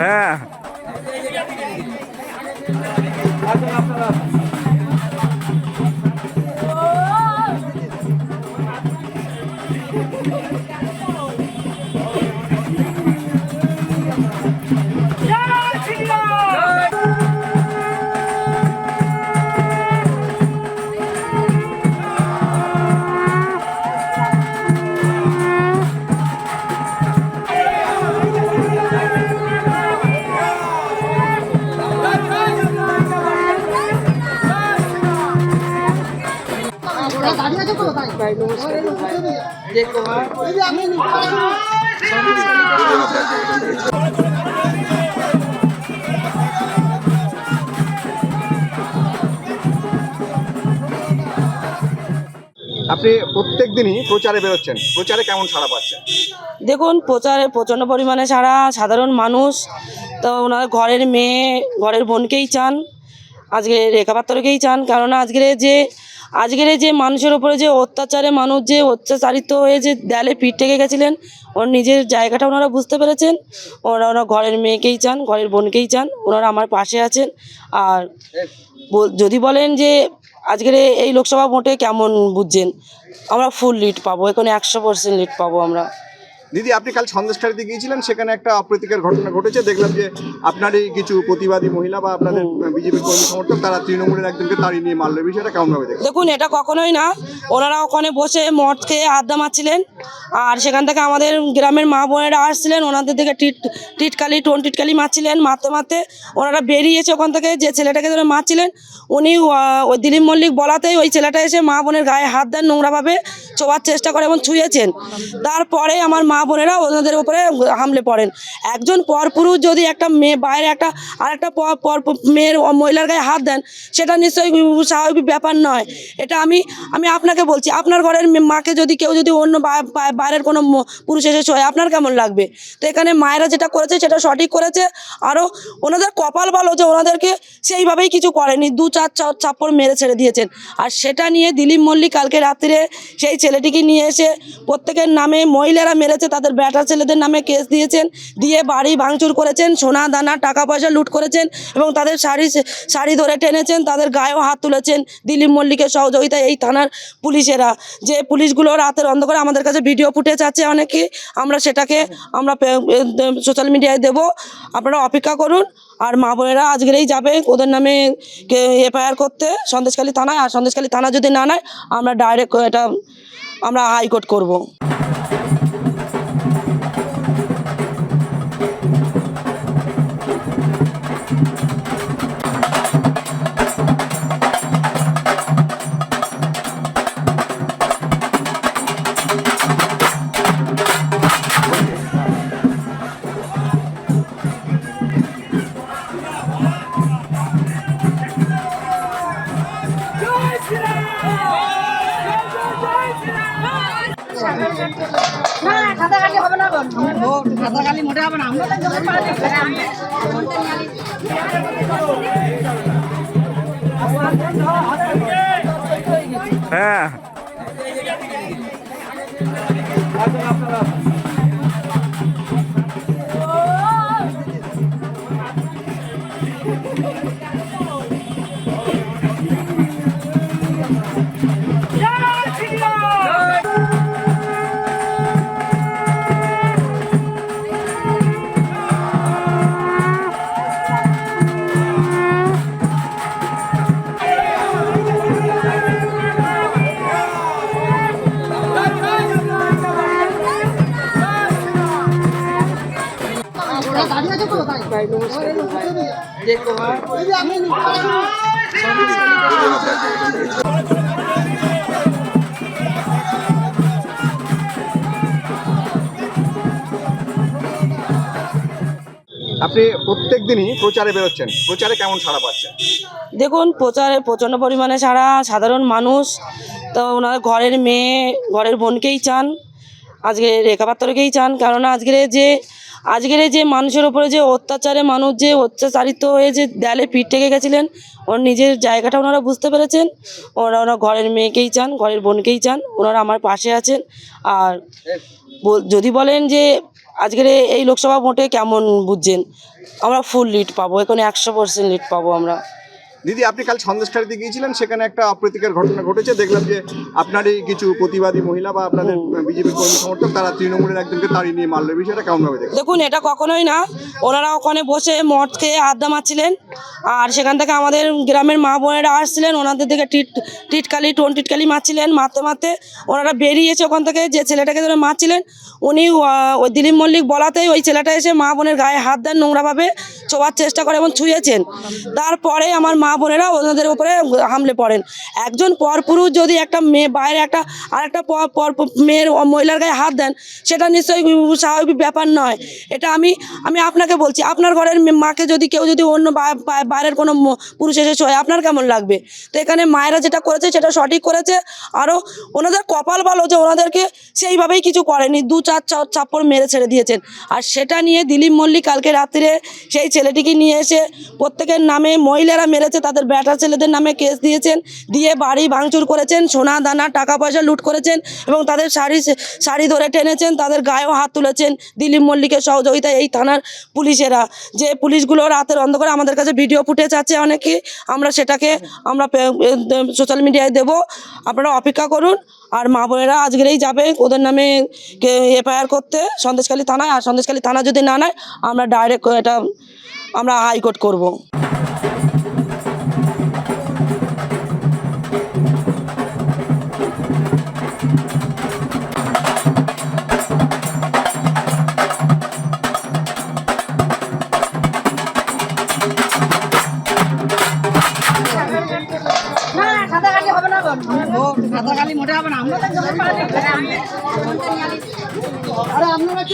হ্যাঁ আপনি প্রত্যেক দিনই প্রচারে বেরোচ্ছেন, প্রচারে কেমন সাড়া পাচ্ছেন? দেখুন, প্রচারে প্রচণ্ড পরিমাণে সাধারণ মানুষ তো ওনার ঘরের মেয়ে ঘরের বোনকেই চান, আজকে রেখা পাত্রকেই চান। কেননা আজকের যে মানুষের ওপরে যে অত্যাচারে মানুষ যে অত্যাচারিত হয়ে যে দেয়ালে পিঠ থেকে গেছিলেন, ওর নিজের জায়গাটা ওনারা বুঝতে পেরেছেন। ওনারা ঘরের মেয়েকেই চান, ঘরের বোনকেই চান। ওনারা আমার পাশে আছেন। আর যদি বলেন যে আজকের এই লোকসভা ভোটে কেমন বুঝছেন, আমরা ফুল লিড পাবো, এখন 100% লিড পাবো আমরা। দিদি, আপনি কাল সন্দেশখালীতে গিয়েছিলেন, সেখানে একটা অপ্রীতিকর ঘটনা ঘটেছে। দেখলাম যে আপনারই কিছু প্রতিবাদী মহিলা বা আপনাদের বিজেপি কর্মী সমর্থক তারা তৃণমূলের একজনকে তাড়িয়ে নিয়ে মারল, বিষয়টা কেমন ভাবে দেখেন? দেখুন, এটা কখনোই না। ওনারা ওখানে বসে মদ খেয়ে আড্ডা মারছিলেন, আর সেখান থেকে আমাদের গ্রামের মা বোনেরা আসছিলেন, ওনাদের দিকে টিটকালি মারছিলেন। মারতে ওনারা বেরিয়েছে ওখান থেকে। যে ছেলেটাকে ধরে মারছিলেন উনি ওই দিলীপ মল্লিক বলাতেই ওই ছেলেটা এসে মা বোনের গায়ে হাত দেন, নোংরাভাবে ছোঁয়ার চেষ্টা করে এবং ছুঁয়েছেন। তারপরে আমার মা বোনেরা ওনাদের উপরে হামলে পড়েন। একজন পরপুরুষ যদি একটা মেয়ে বাইরে আরেকটা মেয়ের মহিলার গায়ে হাত দেন, সেটা নিশ্চয়ই স্বাভাবিক ব্যাপার নয়। এটা আমি আপনাকে বলছি, আপনার ঘরের মাকে যদি কেউ অন্য বাইরের কোনো পুরুষ এসে ছোঁয়, আপনার কেমন লাগবে? তো এখানে মায়েরা যেটা করেছে সেটা সঠিক করেছে। আরও ওনাদের কপাল ভালো যে ওনাদেরকে সেইভাবেই কিছু করেনি, 2-4 চাপ্পড় মেরে ছেড়ে দিয়েছেন। আর সেটা নিয়ে দিলীপ মল্লিক কালকে রাত্রে সেই ছেলেটিকে নিয়ে এসে প্রত্যেকের নামে, মহিলারা মেরেছে তাদের বেটা ছেলেদের নামে কেস দিয়েছেন, দিয়ে বাড়ি ভাঙচুর করেছেন, সোনা দানা টাকা পয়সা লুট করেছেন এবং তাদের শাড়ি ধরে টেনেছেন, তাদের গায়েও হাত তুলেছেন দিলীপ মল্লিকের সহযোগিতায় এই থানার পুলিশেরা। যে পুলিশগুলো রাতের অন্ধকারে আমাদের কাছে ভিডিও ফুটেজ আছে অনেকে, আমরা সেটাকে সোশ্যাল মিডিয়ায় দেব, আপনারা অপেক্ষা করুন। আর মা বোনেরা আজকেরই যাবে ওদের নামে এফআইআর করতে সন্দেশখালী থানায়। আর সন্দেশখালী থানা যদি না নেয়, আমরা ডাইরেক্ট এটা আমরা হাইকোর্ট করব। হ্যাঁ আপনি প্রত্যেক দিনই প্রচারে বেরোচ্ছেন, প্রচারে কেমন সাড়া পাচ্ছেন? দেখুন, প্রচারে প্রচণ্ড পরিমাণে সাধারণ মানুষ তো ওনার ঘরের মেয়ে ঘরের বোনকেই চান, আজকে রেখা পাত্রকেই চান। কেননা আজকের এই যে মানুষের ওপরে যে অত্যাচারে মানুষ যে অত্যাচারিত হয়ে যে দেয়ালে পিঠ থেকে গেছিলেন, ওর নিজের জায়গাটা ওনারা বুঝতে পেরেছেন। ওরা ঘরের মেয়েকেই চান, ঘরের বোনকেই চান, ওনারা আমার পাশে আছেন। আর যদি বলেন যে আজকের এই লোকসভা ভোটে কেমন বুঝছেন, আমরা ফুল লিড পাবো, এখন 100% লিড পাবো আমরা। দিদি, আপনি কাল সন্দেশখালীতে গিয়েছিলেন, সেখানে একটা অপ্রীতিকর ঘটনা ঘটেছে। দেখলাম যে আপনারই কিছু প্রতিবাদী মহিলা বা আপনাদের বিজেপি কর্মী সমর্থক তারা তৃণমূলের একজনকে তাড়িয়ে নিয়ে মারলো, বিষয়টা কেমন ভাবে দেখেন? দেখুন, এটা কখনোই না। ওনারা ওখানে বসে মদ খেয়ে আড্ডা মারছিলেন, আর সেখান থেকে আমাদের গ্রামের মা বোনেরা আসছিলেন, ওনাদের দিকে টিটকালি মারছিলেন। মারতে মারতে ওনারা বেরিয়েছে ওখান থেকে। যে ছেলেটাকে ধরে মারছিলেন উনি ওই দিলীপ মল্লিক বলাতেই ওই ছেলেটা এসে মা বোনের গায়ে হাত দেন, নোংরাভাবে ছোঁয়ার চেষ্টা করে এবং ছুঁয়েছেন। তারপরে আমার মা বোনেরা ওনাদের উপরে হামলে পড়েন। একজন পরপুরুষ যদি একটা মেয়ে বাইরে আরেকটা মেয়ের মহিলার গায়ে হাত দেন, সেটা নিশ্চয়ই স্বাভাবিক ব্যাপার নয়। এটা আমি আপনাকে বলছি, আপনার ঘরের মাকে যদি কেউ যদি অন্য বাইরের কোনো পুরুষ এসে ছোঁয়, আপনার কেমন লাগবে? তো এখানে মায়েরা যেটা করেছে সেটা সঠিক করেছে। আরও ওনাদের কপাল ভালো যে ওনাদেরকে সেইভাবেই কিছু করেনি, 2-4 চাপ্পড় মেরে ছেড়ে দিয়েছেন। আর সেটা নিয়ে দিলীপ মল্লিক কালকে রাত্রে সেই ছেলেটিকে নিয়ে এসে প্রত্যেকের নামে, মহিলারা মেরেছে তাদের ব্যাটার ছেলেদের নামে কেস দিয়েছেন, দিয়ে বাড়ি ভাঙচুর করেছেন, সোনা দানা টাকা পয়সা লুট করেছেন এবং তাদের শাড়ি ধরে টেনেছেন, তাদের গায়েও হাত তুলেছেন দিলীপ মল্লিকের সহযোগিতায় এই থানার পুলিশেরা। যে পুলিশগুলো রাতের অন্ধকারে, আমাদের কাছে ভিডিও ফুটেজ আছে অনেকে, আমরা সেটাকে সোশ্যাল মিডিয়ায় দেব, আপনারা অপেক্ষা করুন। আর মা বোনেরা আজকেরই যাবে ওদের নামে এফআইআর করতে সন্দেশখালী থানায়। আর সন্দেশখালী থানা যদি না নেয়, আমরা ডাইরেক্ট এটা আমরা হাইকোর্ট করব। আরে আপনারা কি